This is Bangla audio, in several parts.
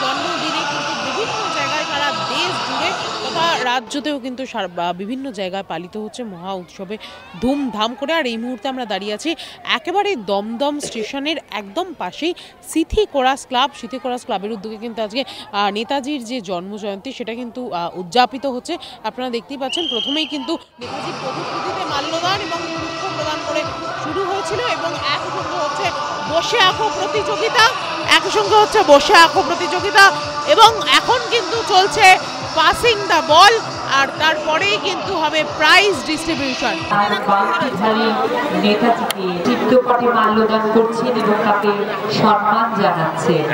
জন্মদিনে কিন্তু বিভিন্ন জায়গায় সারা দেশ জুড়ে তথা রাজ্যতেও কিন্তু বিভিন্ন জায়গায় পালিত হচ্ছে মহা উৎসবে ধুমধাম করে। আর এই মুহূর্তে আমরা দাঁড়িয়ে আছি একেবারে দমদম স্টেশনের একদম পাশেই সিথি কোরাস ক্লাবের উদ্যোগে কিন্তু আজকে নেতাজির যে জন্মজয়ন্তী সেটা কিন্তু উদযাপিত হচ্ছে। আপনারা দেখতেই পাচ্ছেন প্রথমেই কিন্তু নেতাজির প্রতিকৃতিতে মাল্যদান এবং পুষ্প প্রদান করে শুরু হয়েছিল এবং একসঙ্গে হচ্ছে বসে আঁকো প্রতিযোগিতা এবং এখন কিন্তু চলছে পাসিং দ্য বল আর তারপরেই কিন্তু হবে প্রাইজ ডিস্ট্রিবিউশন। নেতাজিকে চিত্রপটে মাল্যদান করছেন এবং তাকে সম্মান জানাচ্ছেন।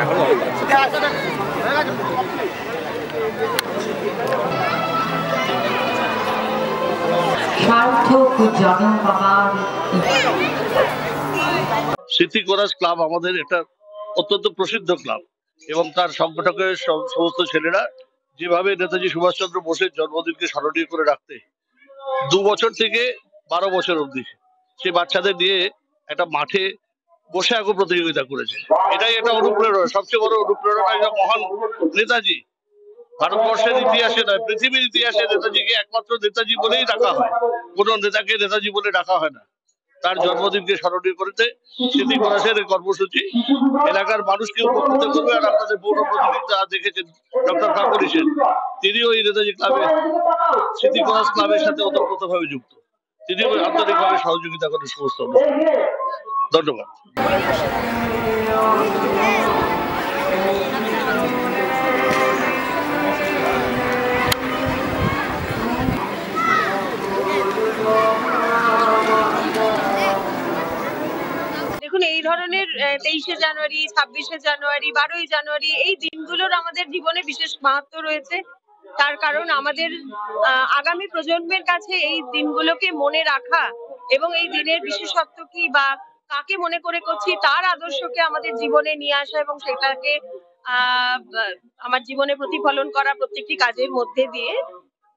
সিথি কোরাস ক্লাব আমাদের একটা অত্যন্ত প্রসিদ্ধ ক্লাব এবং তার সংগঠকের সমস্ত ছেলেরা যেভাবে নেতাজি সুভাষচন্দ্র বোসের জন্মদিনকে স্মরণীয় করে রাখতে 2 বছর থেকে 12 বছর অবধি সে বাচ্চাদের নিয়ে একটা মাঠে বসে আঁকো প্রতিযোগিতা করেছে। এটাই একটা অনুপ্রেরণা, সবচেয়ে বড় অনুপ্রেরণা একটা মহান নেতাজি। ভারতবর্ষের ইতিহাসে নয়, পৃথিবীর ইতিহাসে নেতাজিকে একমাত্র নেতাজি বলেই ডাকা হয়, কোন নেতাকে নেতাজি বলে ডাকা হয় না। তার জন্মদিনকে স্মরণীয় করতে সিথি কোরাসের কর্মসূচি এলাকার মানুষকে উপকৃত করবে। আর আপনাদের পৌর প্রতিনিধি দেখেছেন ডক্টর কাকুলি সেন, তিনিও এই নেতাজি ক্লাবে সিথি কোরাস ক্লাবের সাথে ওতপ্রোতভাবে যুক্ত, তিনিও আন্তরিকভাবে সহযোগিতা করেন সমস্ত অনুষ্ঠানে। ধন্যবাদ। এই ধরনের 23শে জানুয়ারি, 26শে জানুয়ারি, 12ই জানুয়ারি এই দিনগুলোর আমাদের জীবনে বিশেষ মাহাত্ম্য রয়েছে। তার কারণ আমাদের আগামী প্রজন্মের কাছে এই দিনগুলোকে মনে রাখা এবং এই দিনের বিশেষত্ব কি বা কাকে মনে করে করছি তার আদর্শকে আমাদের জীবনে নিয়ে আসা এবং সেটাকে আমার জীবনে প্রতিফলন করা প্রত্যেকটি কাজের মধ্যে দিয়ে,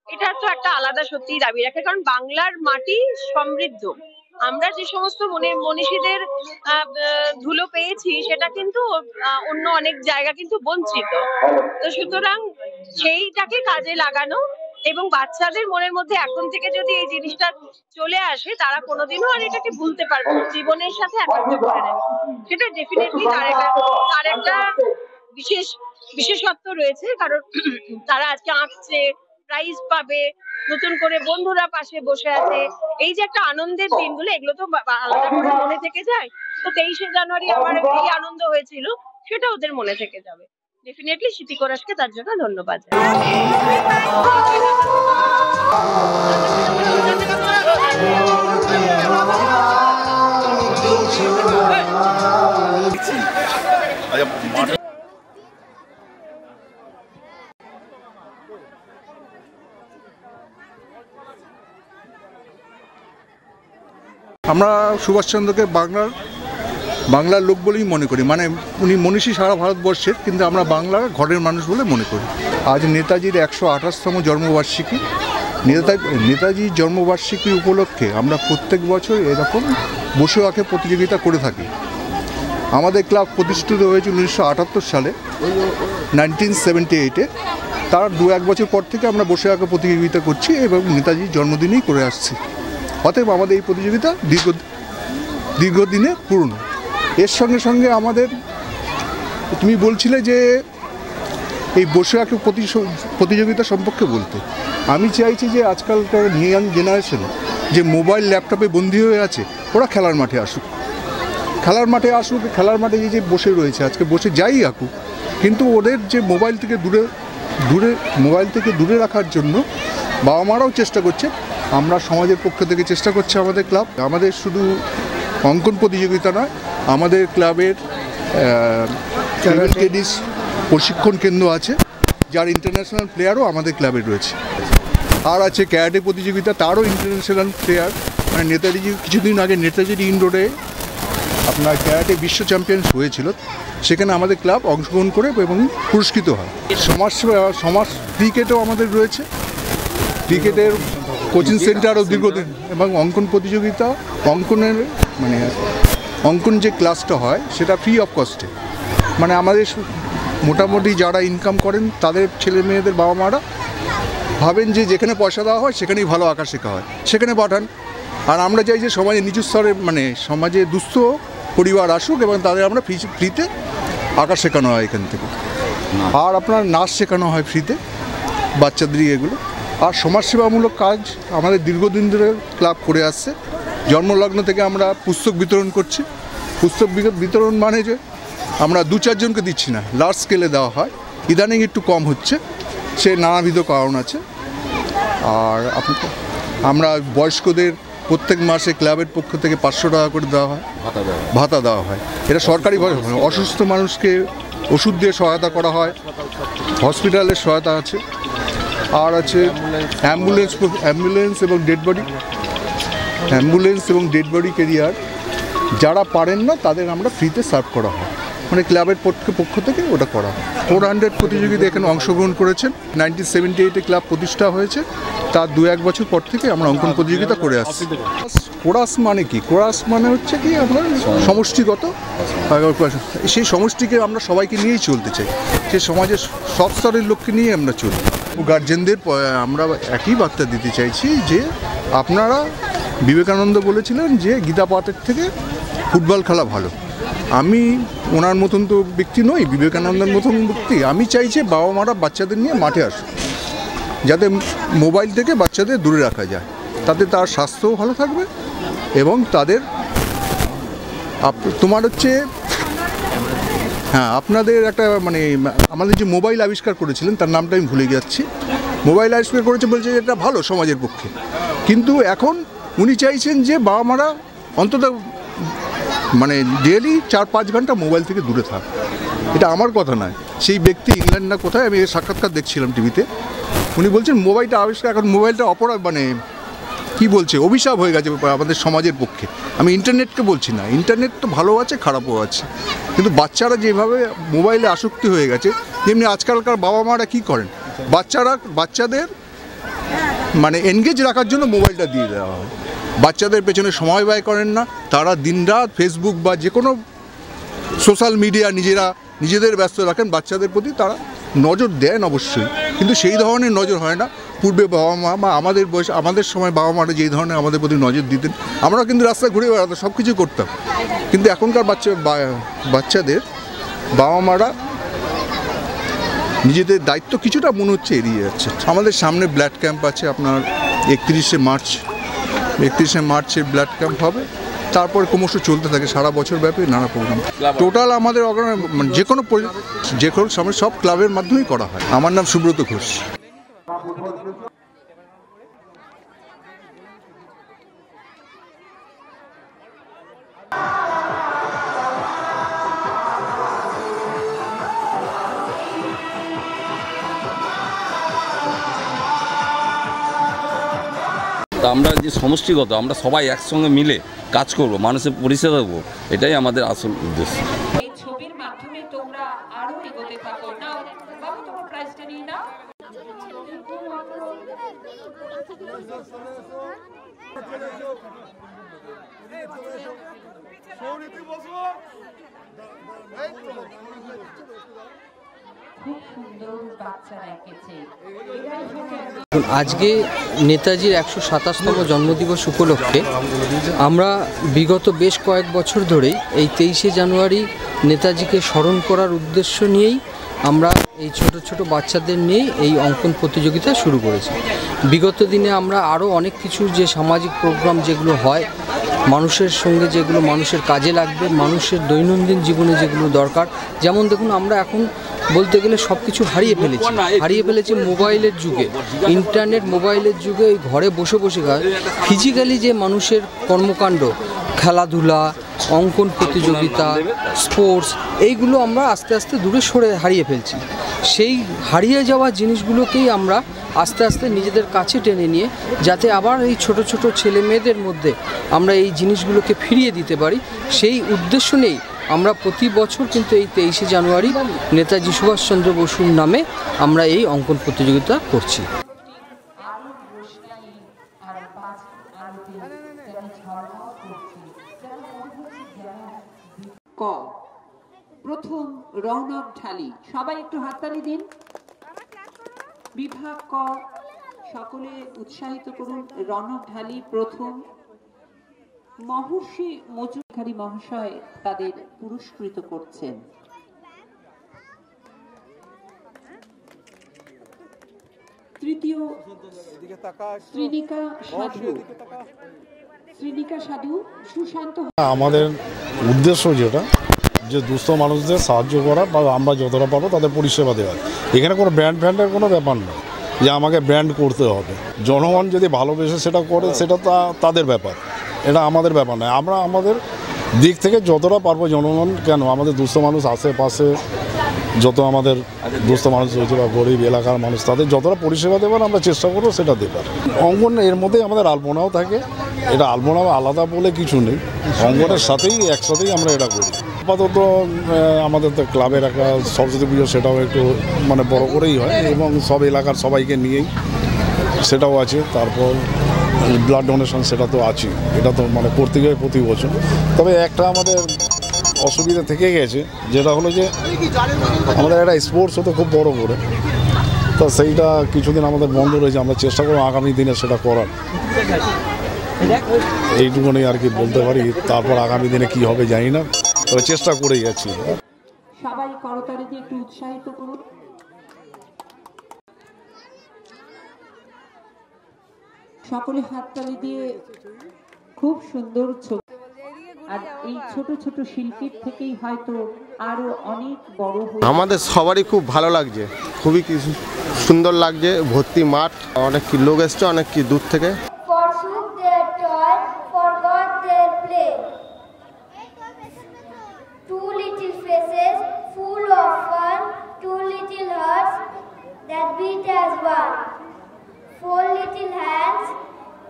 এটা তো একটা আলাদা সত্যিই দাবি রাখে। কারণ বাংলার মাটি সমৃদ্ধ, আমরা যে সমস্ত মনীষীদের ধুলো পেয়েছি সেটা কিন্তু অন্য অনেক জায়গা কিন্তু বঞ্চিত। তো সুতরাং সেইটাকে কাজে লাগানো এবং বাচ্চাদের মনের মধ্যে এখন থেকে যদি এই জিনিসটা চলে আসে তারা কোনোদিনও আর এটাকে ভুলতে পারবে না, জীবনের সাথে একাত্ম করে নেবে, সেটা ডেফিনেটলি তার একটা বিশেষত্ব রয়েছে। কারণ তারা আজকে আঁকছে, প্রাইজ পাবে, নতুন করে বন্ধুরা পাশে বসে আছে, এই যে একটা আনন্দের দিনগুলো, এগুলো তো আলাদা করে মনে থেকে যায়। তো 23শে জানুয়ারি আমার এই আনন্দ হয়েছিল, সেটা ওদের মনে থেকে যাবে। ডেফিনেটলি সিথি কোরাসকে তার জন্য ধন্যবাদ। আমরা সুভাষচন্দ্রকে বাংলার লোক বলেই মনে করি, মানে উনি মনীষী সারা ভারতবর্ষের, কিন্তু আমরা বাংলার ঘরের মানুষ বলে মনে করি। আজ নেতাজির 128তম জন্মবার্ষিকী। নেতাজির জন্মবার্ষিকী উপলক্ষে আমরা প্রত্যেক বছর এরকম বসে আঁকে প্রতিযোগিতা করে থাকি। আমাদের ক্লাব প্রতিষ্ঠিত হয়েছিল 1978 সালে, 1978-এ। তার 2-1 বছর পর থেকে আমরা বসে আঁকে প্রতিযোগিতা করছি এবং নেতাজির জন্মদিনেই করে আসছি। অতএব আমাদের এই প্রতিযোগিতা দীর্ঘদিনে পুরনো। এর সঙ্গে সঙ্গে আমাদের, তুমি বলছিলে যে এই বসে আঁকে প্রতিযোগিতা সম্পর্কে বলতে, আমি চাইছি যে আজকালকার ইয়াং জেনারেশন যে মোবাইল ল্যাপটপে বন্দী হয়ে আছে, ওরা খেলার মাঠে আসুক, খেলার মাঠে যে বসে রয়েছে আজকে বসে যাই আঁকুক, কিন্তু ওদের যে মোবাইল থেকে দূরে রাখার জন্য বাবা মারাও চেষ্টা করছে, আমরা সমাজের পক্ষ থেকে চেষ্টা করছি। আমাদের ক্লাব, আমাদের শুধু অঙ্কন প্রতিযোগিতা নয়, আমাদের ক্লাবের টেনিস প্রশিক্ষণ কেন্দ্র আছে, যার ইন্টারন্যাশনাল প্লেয়ারও আমাদের ক্লাবে রয়েছে। আর আছে ক্যারাটে প্রতিযোগিতা, তারও ইন্টারন্যাশনাল প্লেয়ার, মানে নেতাজি কিছুদিন আগে নেতাজির ইনডোরে আপনার ক্যারাটে বিশ্ব চ্যাম্পিয়ন হয়েছিল, সেখানে আমাদের ক্লাব অংশগ্রহণ করে এবং পুরস্কৃত হয়। সমাজ ক্রিকেটও আমাদের রয়েছে, ক্রিকেটের কোচিং সেন্টারও দীর্ঘদিন, এবং অঙ্কন প্রতিযোগিতা, অঙ্কন যে ক্লাসটা হয় সেটা ফ্রি অফ কস্টে, মানে আমাদের মোটামুটি যারা ইনকাম করেন তাদের ছেলে মেয়েদের বাবা মারা ভাবেন যে যেখানে পয়সা দেওয়া হয় সেখানেই ভালো আঁকা শেখা হয়, সেখানে পাঠান। আর আমরা চাই যে সমাজে নিচু স্তরে মানে সমাজে দুস্থ পরিবার আসুক এবং তাদের আমরা ফ্রিতে আঁকা শেখানো হয় এখান থেকে। আর আপনার নাচ শেখানো হয় ফ্রিতে বাচ্চাদেরই এগুলো। আর সমাজসেবামূলক কাজ আমাদের দীর্ঘদিন ধরে ক্লাব করে আসছে। জন্মলগ্ন থেকে আমরা পুস্তক বিতরণ করছি। পুস্তক বিতরণ মানে যে আমরা 2-4 জনকে দিচ্ছি না, লার্জ স্কেলে দেওয়া হয়। ইদানিং একটু কম হচ্ছে, সে নানাবিধ কারণ আছে। আর আমরা বয়স্কদের প্রত্যেক মাসে ক্লাবের পক্ষ থেকে 500 টাকা করে দেওয়া হয়, ভাতা দেওয়া হয়। এটা সরকারিভাবে অসুস্থ মানুষকে ওষুধ দিয়ে সহায়তা করা হয়, হসপিটালের সহায়তা আছে। আর আছে অ্যাম্বুলেন্স এবং ডেড বডি ক্যারিয়ার যারা পারেন না তাদের আমরা ফ্রিতে সার্ভ করা হয়, মানে ক্লাবের পক্ষ থেকে ওটা করা হয়। 400 প্রতিযোগিতা এখানে অংশগ্রহণ করেছেন। 1978-এ ক্লাব প্রতিষ্ঠা হয়েছে, তার 2-1 বছর পর থেকে আমরা অঙ্কন প্রতিযোগিতা করে আসছি। কোরাস মানে কি? কোরাস মানে হচ্ছে কি আমরা সমষ্টিগত, সেই সমষ্টিকে আমরা সবাইকে নিয়েই চলতে চাই, সে সমাজের সব স্তরের লোককে নিয়ে আমরা চলি। গার্জেনদের আমরা একই বার্তা দিতে চাইছি যে আপনারা, বিবেকানন্দ বলেছিলেন যে গীতা পাঠের থেকে ফুটবল খেলা ভালো। আমি ওনার মতন তো ব্যক্তি নই, বিবেকানন্দের মতন ব্যক্তি। আমি চাইছি বাবা মারা বাচ্চাদের নিয়ে মাঠে আসুক, যাতে মোবাইল থেকে বাচ্চাদের দূরে রাখা যায়, তাতে তার স্বাস্থ্যও ভালো থাকবে এবং তাদের তোমার হচ্ছে আপনাদের একটা মানে আমাদের যে মোবাইল আবিষ্কার করেছিলেন তার নামটা আমি ভুলে যাচ্ছি। মোবাইল আবিষ্কার করেছে বলছে এটা ভালো সমাজের পক্ষে, কিন্তু এখন উনি চাইছেন যে বাবা মারা অন্তত মানে ডেলি 4-5 ঘন্টা মোবাইল থেকে দূরে থাক। এটা আমার কথা নয়, সেই ব্যক্তি ইংল্যান্ড না কোথায়, আমি এর সাক্ষাৎকার দেখছিলাম টিভিতে। উনি বলছেন মোবাইলটা আবিষ্কার, এখন মোবাইলটা অপরাধ মানে কি বলছে, অভিশাপ হয়ে গেছে আমাদের সমাজের পক্ষে। আমি ইন্টারনেটকে বলছি না, ইন্টারনেট তো ভালো আছে খারাপও আছে, কিন্তু বাচ্চারা যেভাবে মোবাইলে আসক্তি হয়ে গেছে, যেমনি আজকালকার বাবা মারা কী করেন, বাচ্চাদের মানে এনগেজ রাখার জন্য মোবাইলটা দিয়ে দেওয়া হয়। বাচ্চাদের পেছনে সময় ব্যয় করেন না, তারা দিনরাত ফেসবুক বা যে কোনো সোশ্যাল মিডিয়া নিজেদের ব্যস্ত রাখেন। বাচ্চাদের প্রতি তারা নজর দেন অবশ্যই, কিন্তু সেই ধরনের নজর হয় না। পূর্বে বাবা মা বা আমাদের সময় বাবা মারা যেই ধরনের আমাদের প্রতি নজর দিতেন, আমরা কিন্তু রাস্তায় ঘুরে বেড়াতাম, সব কিছু করতাম। কিন্তু এখনকার বাচ্চাদের বাবা মারা নিজেদের দায়িত্ব কিছুটা মনে হচ্ছে এড়িয়ে যাচ্ছে। আমাদের সামনে ব্লাড ক্যাম্প আছে, আপনার 31শে মার্চের ব্লাড ক্যাম্প হবে, তারপর ক্রমশ চলতে থাকে সারা বছর ব্যাপী নানা প্রোগ্রাম। টোটাল আমাদের যে কোনো সময় সব ক্লাবের মাধ্যমেই করা হয়। আমার নাম সুব্রত ঘোষ। তা আমরা যে সমষ্টিগত, আমরা সবাই একসঙ্গে মিলে কাজ করব, মানুষের পরিষেবা দেবো, এটাই আমাদের আসল উদ্দেশ্য। এই ছবির মাধ্যমে তোমরা আরো এগোতে থাকো। নাও বাবু, তোমার প্রাইজটা নিয়ে নাও। খুব সুন্দর বাচ্চারা এঁকেছে। আজকে নেতাজির 127তম জন্মদিবস উপলক্ষে আমরা বিগত বেশ কয়েক বছর ধরেই এই 23শে জানুয়ারি নেতাজিকে স্মরণ করার উদ্দেশ্য নিয়েই আমরা এই ছোট ছোট বাচ্চাদের নিয়ে এই অঙ্কন প্রতিযোগিতা শুরু করেছি। বিগত দিনে আমরা আরও অনেক কিছু যে সামাজিক প্রোগ্রাম যেগুলো হয়, মানুষের সঙ্গে যেগুলো মানুষের কাজে লাগবে, মানুষের দৈনন্দিন জীবনে যেগুলো দরকার, যেমন দেখুন আমরা এখন বলতে গেলে সব কিছু হারিয়ে ফেলেছি মোবাইলের যুগে, ইন্টারনেট মোবাইলের যুগে। এই ঘরে বসে বসে ফিজিক্যালি যে মানুষের কর্মকাণ্ড, খেলাধুলা, অঙ্কন প্রতিযোগিতা, স্পোর্টস, এইগুলো আমরা আস্তে আস্তে দূরে হারিয়ে ফেলছি। সেই হারিয়ে যাওয়া জিনিসগুলোকেই আমরা আস্তে আস্তে নিজেদের কাছে টেনে নিয়ে যাতে আবার এই ছোট ছোট ছেলে মেয়েদের মধ্যে আমরা এই জিনিসগুলোকে ফিরিয়ে দিতে পারি, সেই উদ্দেশ্য নেই আমরা প্রতি বছর কিন্তু এই 23শে জানুয়ারি নেতাজি সুভাষচন্দ্র বসুর নামে আমরা এই অঙ্কন প্রতিযোগিতা করছি। ক প্রথম রৌনক ঢালি, সবাই একটু হাততালি দিন। বিভাগ ক, সকলে উৎসাহিত করুন। রৌনক ঢালি প্রথম। মহর্ষি মজুমদারি মহাশয় তাদের পুরস্কৃত করছেন। তৃতীয় শ্রীনিকা সাধু সুশান্ত। আমাদের উদ্দেশ্য যেটা যে দুস্থ মানুষদের সাহায্য করা বা আমরা যতটা পারবো তাদের পরিষেবা দেওয়া। এখানে কোনো ব্র্যান্ড ফ্যান্ডের কোনো ব্যাপার নেই যে আমাকে ব্র্যান্ড করতে হবে। জনগণ যদি ভালোবেসে সেটা করে সেটা তাদের ব্যাপার, এটা আমাদের ব্যাপার নয়। আমরা আমাদের দিক থেকে যতটা পারবো জনগণ কেন আমাদের দুস্থ মানুষ আশেপাশে যত আমাদের দুস্থ মানুষ রয়েছে বা গরিব এলাকার মানুষ তাদের যতটা পরিষেবা দেবার আমরা চেষ্টা করবো সেটা দেবার। অঙ্গন এর মধ্যে আমাদের আলপনাও থাকে, এটা আলপনা আলাদা বলে কিছু নেই, অঙ্গনের সাথেই একসাথেই আমরা এটা করি। আপাতত আমাদের তো ক্লাবের একটা সরস্বতী পুজো সেটাও একটু মানে বড় করেই হয় এবং সব এলাকার সবাইকে নিয়েই সেটাও আছে। তারপর ব্লাড ডোনেশন সেটা তো আছে, এটা তো মানে করতে গিয়ে প্রতি বছর। তবে একটা আমাদের অসুবিধা থেকে গেছে যেটা হলো যে আমাদের একটা স্পোর্টস হতো খুব বড় করে, তো সেইটা কিছুদিন আমাদের বন্ধ রয়েছে। আমরা চেষ্টা করবো আগামী দিনে সেটা করার, এইটুকুনি আর কি বলতে পারি। তারপর আগামী দিনে কি হবে জানি না, তবে চেষ্টা করেই যাচ্ছি। সবাই করতালি দিয়ে একটু উৎসাহিত করুন। সকলে হাততালি দিয়ে খুব সুন্দর ছবি। আর এই ছোট ছোট শিল্পীর থেকেই হয়তো আরো অনেক বড় হয়ে। আমাদের সবারই খুব ভালো লাগছে, খুবই সুন্দর লাগছে। ভর্তি মাঠ, অনেক লোক এসছে অনেক কি দূর থেকে। Forsook their toil, forgot their play. Two little faces full of fun, two little hearts that beat as one. Four little hands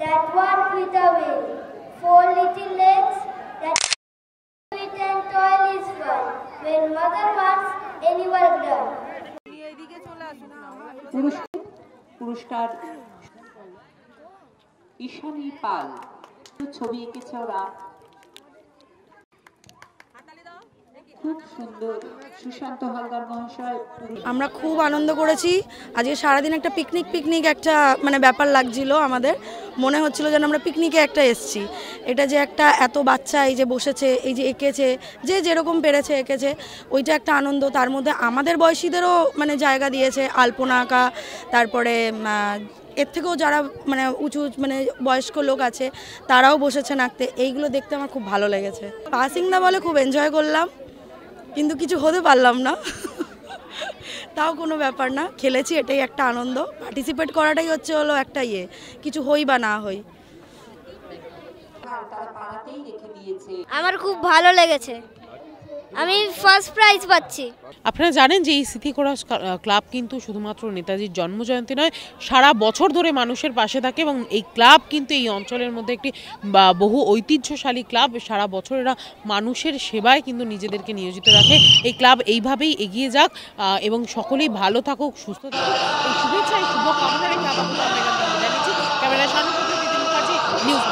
that work with a will. Four little legs that with and toil is fun. When mother wants any work done. পুরস্কার ঈশানী পাল, ছবি এঁকেছে ওরা খুব সুন্দর। সুশান্ত হালদার মহাশয়। আমরা খুব আনন্দ করেছি আজকে সারাদিন। একটা পিকনিক একটা মানে ব্যাপার লাগছিল, আমাদের মনে হচ্ছিল যেন আমরা পিকনিকে একটা এসছি। এটা যে একটা এত বাচ্চা এই যে বসেছে, এই যে এঁকেছে, যে যেরকম পেরেছে এঁকেছে, ওইটা একটা আনন্দ। তার মধ্যে আমাদের বয়সীদেরও মানে জায়গা দিয়েছে, আলপনা আঁকা, তারপরে এর থেকেও যারা মানে উঁচু মানে বয়স্ক লোক আছে তারাও বসেছেন আঁকতে। এইগুলো দেখতে আমার খুব ভালো লেগেছে। পাসিং দা বলে খুব এনজয় করলাম, কিন্তু কিছু হতে পারলাম না, তাও কোনো ব্যাপার না, খেলেছি, এটাই একটা আনন্দ। পার্টিসিপেট করাটাই হলো একটা কিছু হই বা না হই। আমার খুব ভালো লেগেছে, আমি ফার্স্ট প্রাইজ পাচ্ছি। আপনারা জানেন যে এই স্মৃতি কোরাস ক্লাব কিন্তু শুধুমাত্র নেতাজির জন্মজয়ন্তী নয়, সারা বছর ধরে মানুষের পাশে থাকে এবং এই ক্লাব কিন্তু এই অঞ্চলের মধ্যে একটি বহু ঐতিহ্যশালী ক্লাব। সারা বছর এরা মানুষের সেবায় কিন্তু নিজেদেরকে নিয়োজিত রাখে। এই ক্লাব এইভাবেই এগিয়ে যাক এবং সকলেই ভালো থাকুক, সুস্থ থাকুক, এই শুভেচ্ছা, এই শুভকামনা রেখে আপাতত আমরা এখান থেকে বিদায় নিচ্ছি। ক্যামেরার সামনে নিউজ।